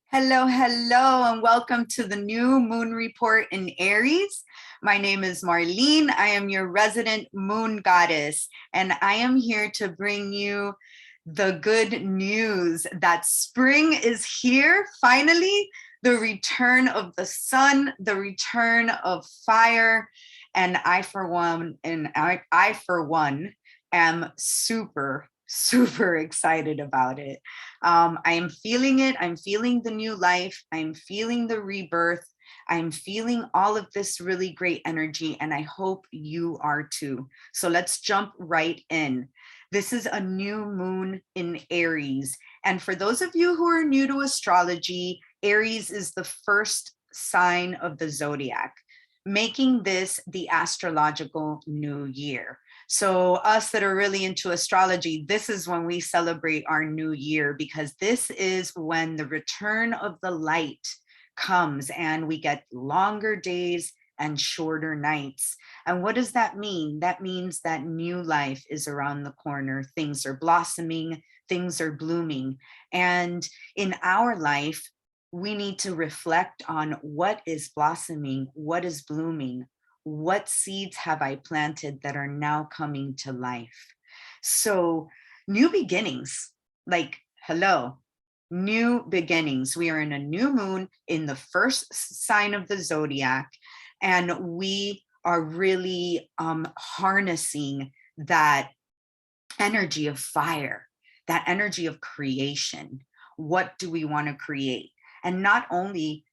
Hello, hello, and welcome to the new moon report in Aries. My name is Marlene. I am your resident moon goddess, and I am here to bring you the good news that spring is here. Finally, the return of the sun, the return of fire, and I for one am super excited about it. I am feeling it. I'm feeling the new life. I'm feeling the rebirth. I'm feeling all of this really great energy, and I hope you are too. So let's jump right in. This is a new moon in Aries. And for those of you who are new to astrology, Aries is the first sign of the zodiac, making this the astrological new year. So us that are really into astrology, this is when we celebrate our new year, because this is when the return of the light comes and we get longer days and shorter nights. And what does that mean? That means that new life is around the corner. Things are blossoming, things are blooming. And in our life, we need to reflect on what is blossoming, what is blooming, what seeds have I planted that are now coming to life? So, new beginnings, like, hello, new beginnings. We are in a new moon in the first sign of the zodiac, and we are really harnessing that energy of fire, that energy of creation. What do we want to create? And not only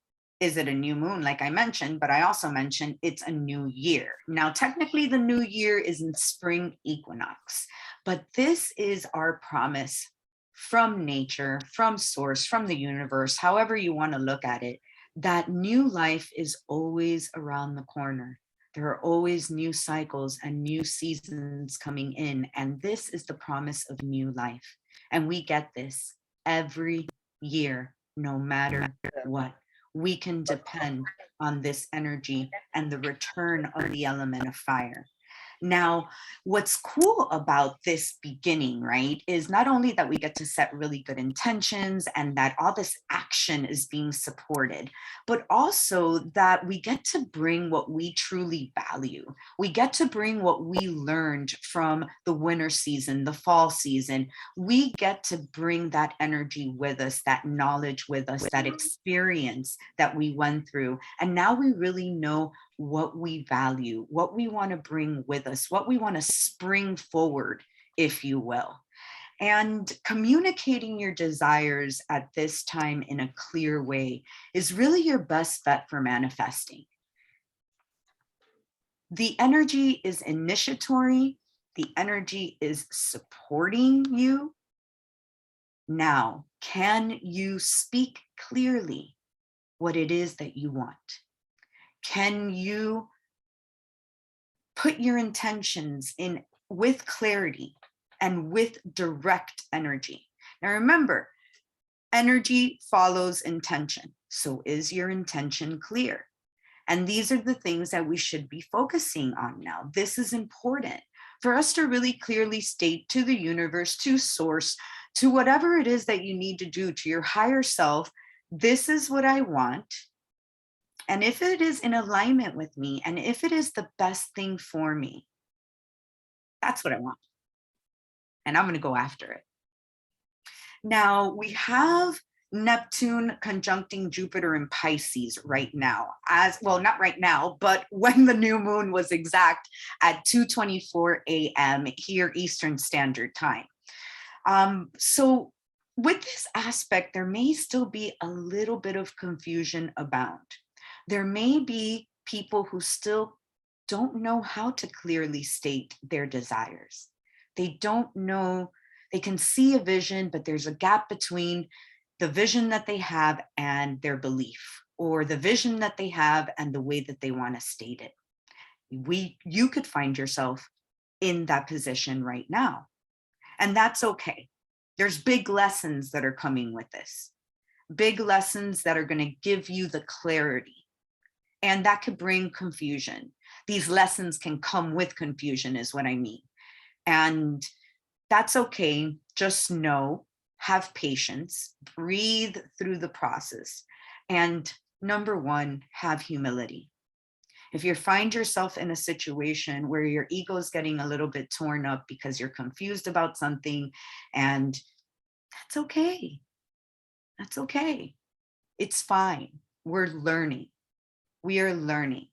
is it a new moon, like I mentioned, but I also mentioned it's a new year. Now, technically, the new year is in spring equinox, but this is our promise from nature, from source, from the universe, however you want to look at it, that new life is always around the corner. There are always new cycles and new seasons coming in, and this is the promise of new life. And we get this every year, no matter what. We can depend on this energy and the return of the element of fire. Now, what's cool about this beginning, right, is not only that we get to set really good intentions and that all this action is being supported, but also that we get to bring what we truly value. We get to bring what we learned from the winter season, the fall season. We get to bring that energy with us, that knowledge with us, that experience that we went through. And now we really know what we value, what we want to bring with us, what we want to spring forward, if you will. And communicating your desires at this time in a clear way is really your best bet for manifesting. The energy is initiatory, the energy is supporting you. Now, can you speak clearly what it is that you want? Can you put your intentions in with clarity and with direct energy? Now remember, energy follows intention. So is your intention clear? And these are the things that we should be focusing on now. This is important for us to really clearly state to the universe, to source, to whatever it is that you need to do, to your higher self, this is what I want. And if it is in alignment with me, and if it is the best thing for me, that's what I want. And I'm going to go after it. Now, we have Neptune conjuncting Jupiter in Pisces right now, as well, not right now, but when the new moon was exact at 2:24 a.m. here Eastern Standard Time. So with this aspect, there may still be a little bit of confusion abound. There may be people who still don't know how to clearly state their desires. They don't know, they can see a vision, but there's a gap between the vision that they have and their belief, or the vision that they have and the way that they want to state it. You could find yourself in that position right now, and that's okay. There's big lessons that are coming with this, big lessons that are going to give you the clarity. And that could bring confusion. These lessons can come with confusion, is what I mean. And that's okay. Just know have patience, breathe through the process. And number one, have humility. If you find yourself in a situation where your ego is getting a little bit torn up because you're confused about something, and that's okay. That's okay. It's fine. We're learning. We are learning.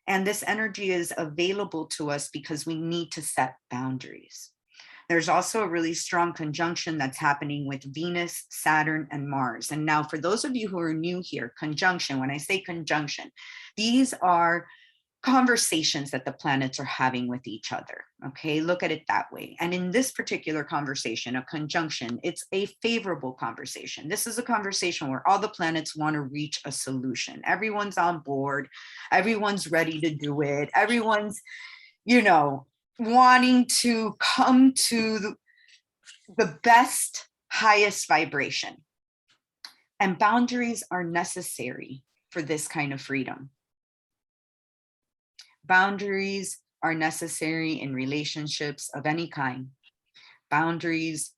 And this energy is available to us because we need to set boundaries. There's also a really strong conjunction that's happening with Venus, Saturn, and Mars. And now, for those of you who are new here, conjunction, when I say conjunction, these are conversations that the planets are having with each other. Okay, look at it that way. And in this particular conversation, a conjunction, it's a favorable conversation. This is a conversation where all the planets want to reach a solution. Everyone's on board, everyone's ready to do it, everyone's, wanting to come to the best, highest vibration. And boundaries are necessary for this kind of freedom. Boundaries are necessary in relationships of any kind. Boundaries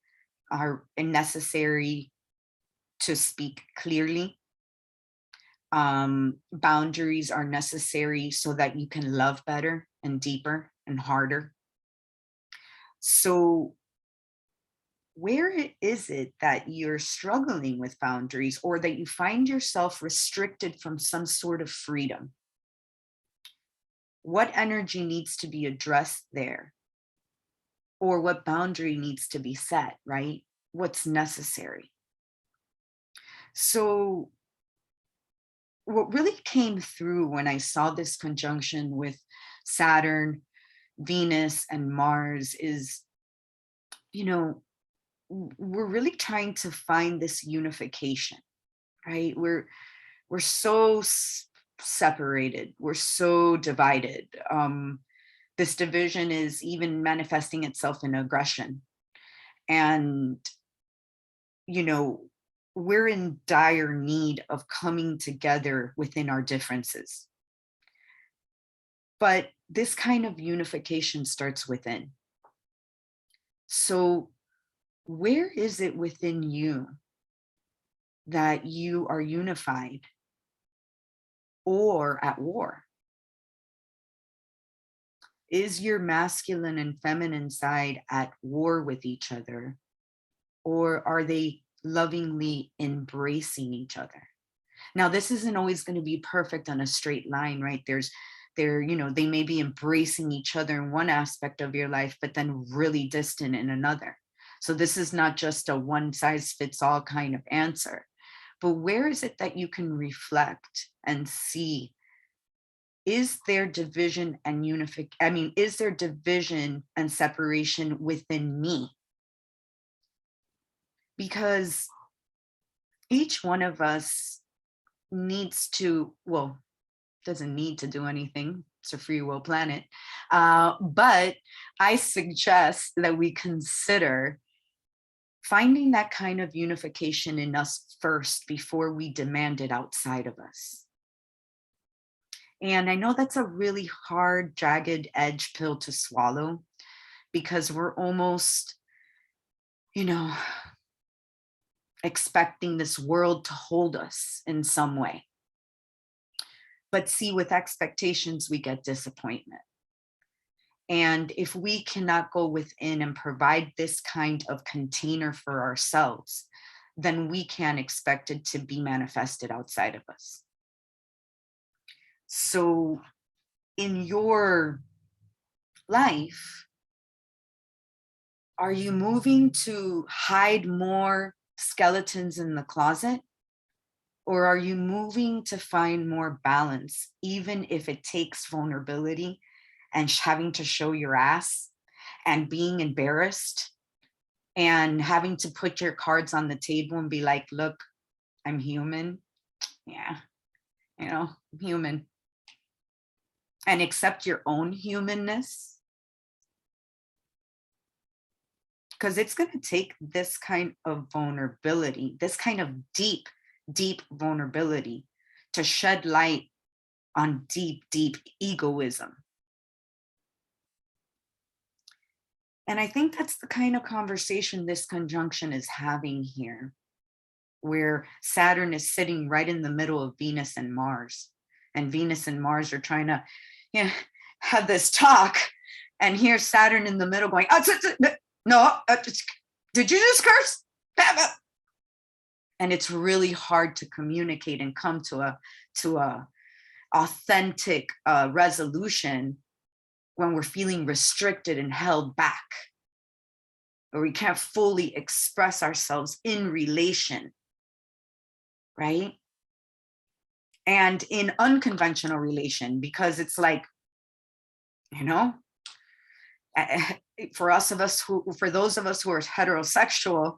are necessary to speak clearly. Boundaries are necessary so that you can love better and deeper and harder. So where is it that you're struggling with boundaries, or that you find yourself restricted from some sort of freedom? What energy needs to be addressed there? Or what boundary needs to be set, right? What's necessary? So what really came through when I saw this conjunction with Saturn, Venus, and Mars is, we're really trying to find this unification, right? We're so separated. We're so divided. This division is even manifesting itself in aggression. And, we're in dire need of coming together within our differences. But this kind of unification starts within. So where is it within you that you are unified or at war? Is your masculine and feminine side at war with each other? Or are they lovingly embracing each other? Now, this isn't always going to be perfect on a straight line, right? They may be embracing each other in one aspect of your life, but then really distant in another. So this is not just a one size fits all kind of answer. But where is it that you can reflect and see, is there division and is there division and separation within me? Because each one of us doesn't need to do anything. It's a free will planet. But I suggest that we consider finding that kind of unification in us first before we demand it outside of us. And I know that's a really hard, jagged edge pill to swallow, because we're almost, expecting this world to hold us in some way. But see, with expectations, we get disappointment. And if we cannot go within and provide this kind of container for ourselves, then we can't expect it to be manifested outside of us. So in your life, are you moving to hide more skeletons in the closet? Or are you moving to find more balance, even if it takes vulnerability and having to show your ass and being embarrassed and having to put your cards on the table and be like, look, I'm human. Yeah, I'm human. And accept your own humanness. Because it's going to take this kind of vulnerability, this kind of deep, deep vulnerability to shed light on deep, deep egoism. And I think that's the kind of conversation this conjunction is having here, where Saturn is sitting right in the middle of Venus and Mars. And Venus and Mars are trying to, you know, have this talk. And here's Saturn in the middle going, no, did you just curse? And it's really hard to communicate and come to a authentic resolution when we're feeling restricted and held back, or we can't fully express ourselves in relation, right? And in unconventional relation, because it's like, you know, for those of us who are heterosexual,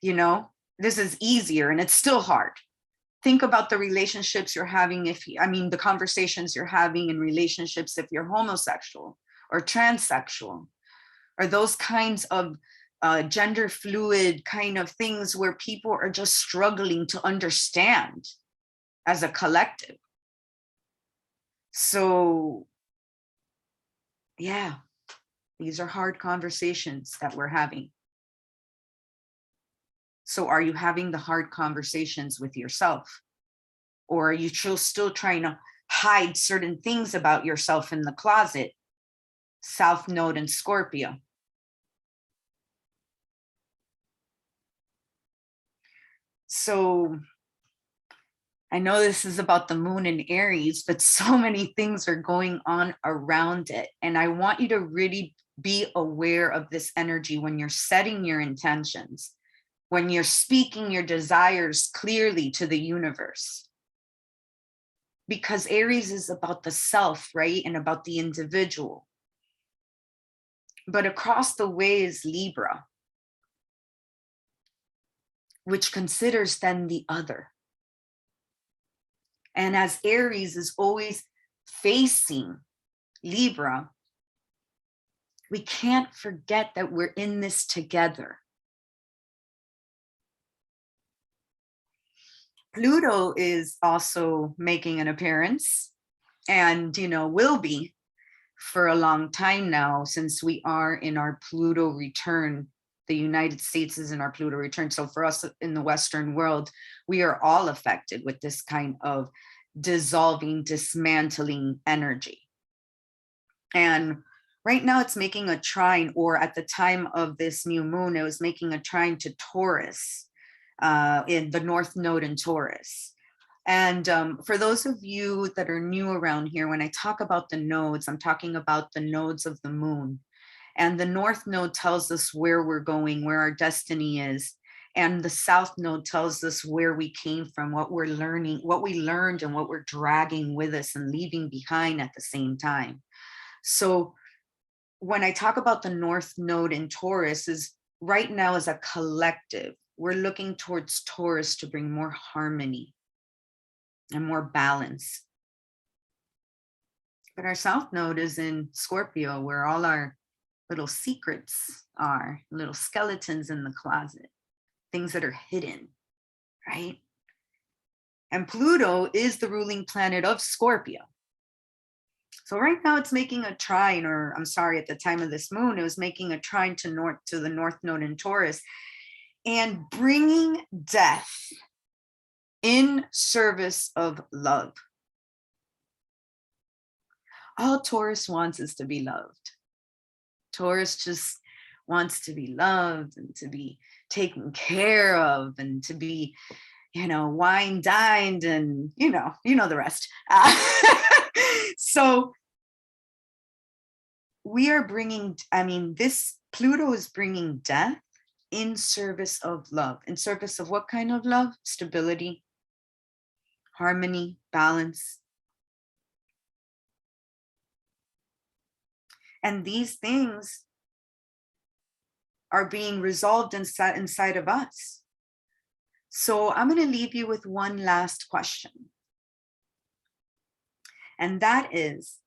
you know, this is easier, and it's still hard. Think about the relationships you're having the conversations you're having in relationships if you're homosexual or transsexual, or those kinds of gender fluid kind of things where people are just struggling to understand as a collective. So, yeah, these are hard conversations that we're having. So are you having the hard conversations with yourself? Or are you still trying to hide certain things about yourself in the closet? South Node in Scorpio. So I know this is about the moon in Aries, but so many things are going on around it. And I want you to really be aware of this energy when you're setting your intentions, when you're speaking your desires clearly to the universe. Because Aries is about the self, right? And about the individual. But across the way is Libra, which considers then the other. And as Aries is always facing Libra, we can't forget that we're in this together. Pluto is also making an appearance, and, you know, will be for a long time now, since we are in our Pluto return. The United States is in our Pluto return. So for us in the Western world, we are all affected with this kind of dissolving, dismantling energy. And right now it's making a trine, or at the time of this new moon, it was making a trine to Taurus, in the North Node in Taurus. And for those of you that are new around here, when I talk about the nodes, I'm talking about the nodes of the moon. And the North Node tells us where we're going, where our destiny is. And the South Node tells us where we came from, what we're learning, what we learned, and what we're dragging with us and leaving behind at the same time. So when I talk about the North Node in Taurus, is right now as a collective, we're looking towards Taurus to bring more harmony and more balance. But our South Node is in Scorpio, where all our little secrets are, little skeletons in the closet, things that are hidden, right? And Pluto is the ruling planet of Scorpio. So right now it's making a trine, or I'm sorry, at the time of this moon, it was making a trine to the North Node in Taurus, and bringing death in service of love. All Taurus wants is to be loved. Taurus just wants to be loved and to be taken care of and to be, you know, wine dined, and you know the rest. So we are bringing, this Pluto is bringing death in service of love. In service of what kind of love? Stability, harmony, balance. And these things are being resolved inside of us. So I'm going to leave you with one last question. And that is,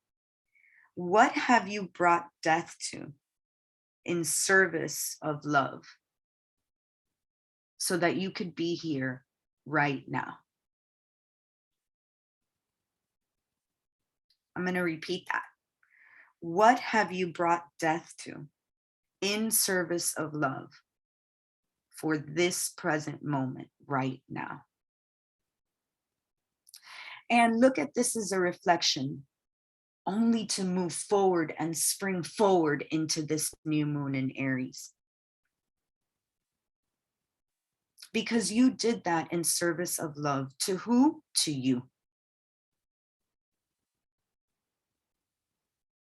what have you brought death to in service of love so that you could be here right now? I'm going to repeat that. What have you brought death to in service of love for this present moment right now. And look at this as a reflection, only to move forward and spring forward into this new moon in Aries. Because you did that in service of love. To who? To you.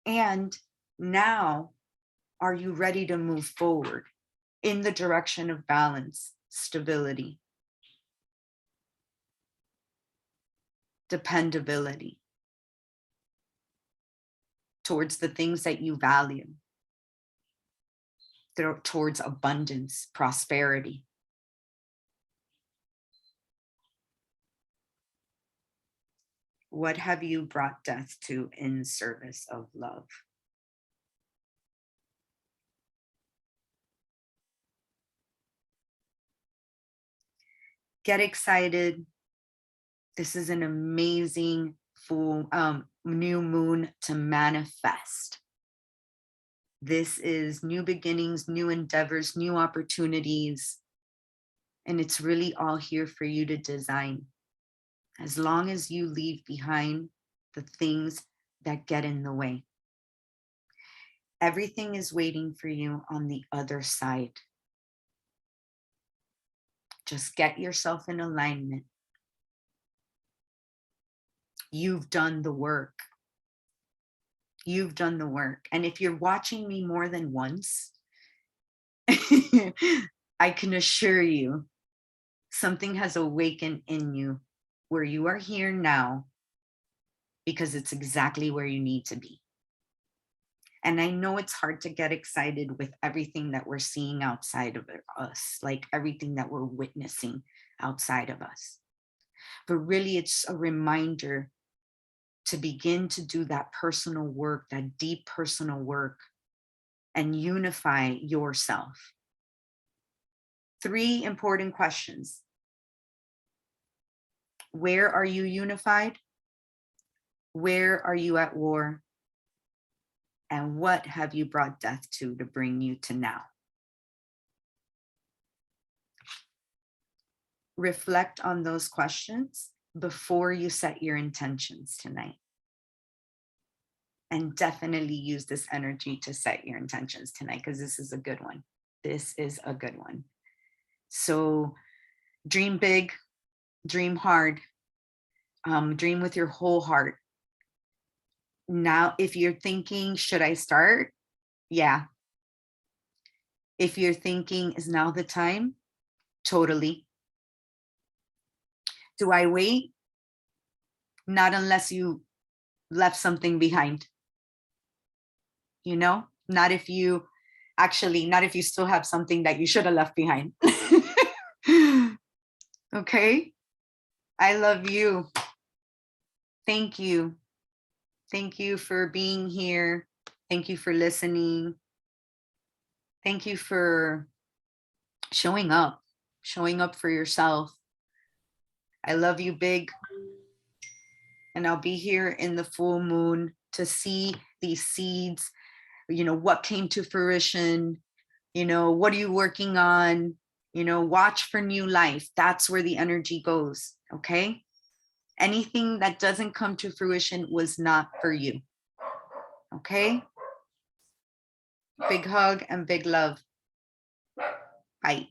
And now, are you ready to move forward in the direction of balance, stability, dependability, towards the things that you value, towards abundance, prosperity? What have you brought death to in service of love? Get excited. This is an amazing full new moon to manifest. This is new beginnings, new endeavors, new opportunities. And it's really all here for you to design. As long as you leave behind the things that get in the way. Everything is waiting for you on the other side. Just get yourself in alignment. You've done the work. You've done the work. And if you're watching me more than once, I can assure you something has awakened in you where you are here now because it's exactly where you need to be. And I know it's hard to get excited with everything that we're seeing outside of us, like everything that we're witnessing outside of us. But really, it's a reminder to begin to do that personal work, that deep personal work, and unify yourself. 3 important questions. Where are you unified? Where are you at war? And what have you brought death to bring you to now? Reflect on those questions before you set your intentions tonight. And definitely use this energy to set your intentions tonight, because this is a good one. This is a good one. So dream big, dream hard, dream with your whole heart. Now, if you're thinking, should I start? Yeah. If you're thinking, is now the time? Totally. Do I wait? Not unless you left something behind. You know, not if you still have something that you should have left behind. Okay. I love you. Thank you. Thank you for being here. Thank you for listening. Thank you for showing up for yourself. I love you big. And I'll be here in the full moon to see these seeds, what came to fruition, what are you working on, watch for new life. That's where the energy goes. Okay. Anything that doesn't come to fruition was not for you. Okay. Big hug and big love. Bye.